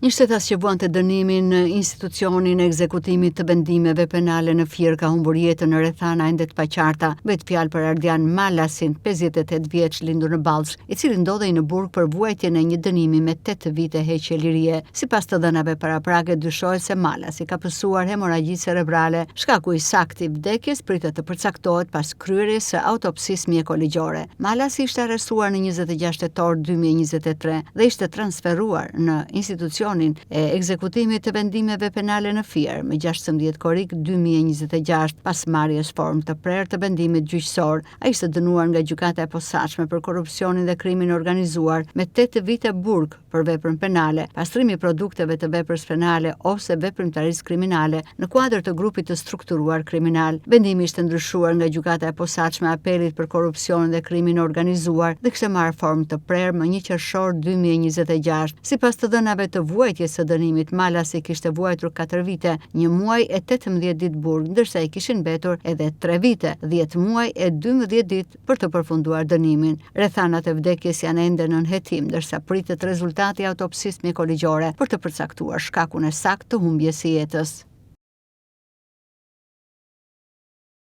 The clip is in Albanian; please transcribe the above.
Një shtetas që vuante dënimin në institucionin e ekzekutimit të vendimeve penale në Fier ka humbur jetën në rrethana ende të paqarta. Bëhet fjalë për Ardian Malasin, 58 vjeç, lindur në Ballsh, i cili ndodhej në burg për vuajtjen e një dënimi me 8 vite heqje lirie. Sipas të dhënave paraprake, dyshohet se Malasi ka pësuar hemoragji cerebrale. Shkaku i saktë i vdekjes pritet të përcaktohet pas kryerjes së autopsisë mjekoligjore. Malasi ishte arrestuar në 26 tetor 2023 dhe ishte transferuar në institucion e ekzekutimit të vendimeve penale në Fier me 16 korrik 2026 pas marrjes formë të prerë të vendimit gjyqësor. Ai ishte dënuar nga gjykata e posaçme për korrupsionin dhe krimin organizuar me 8 vite burg për veprën penale, pastrimi i produkteve të veprës penale ose veprimtarisë kriminale në kuadër të grupit të strukturuar kriminal. Vendimi ishte ndryshuar nga gjykata e posaçme e apelit për korrupsionin dhe krimin organizuar dhe kishte marrë formë të prerë më 1 qershor 2026. Sipas të dhënave të vuajtjes së dënimit, Malasi kishte vuajtur 4 vite, 1 muaj e 18 ditë burg, ndërsa i kishin mbetur edhe 3 vite, 10 muaj e 12 ditë për të përfunduar dënimin. Rrethanat e vdekjes janë ende nën hetim, ndërsa pritet rezultati i autopsisë mjekoligjore për të përcaktuar shkakun e saktë të humbjes së jetës.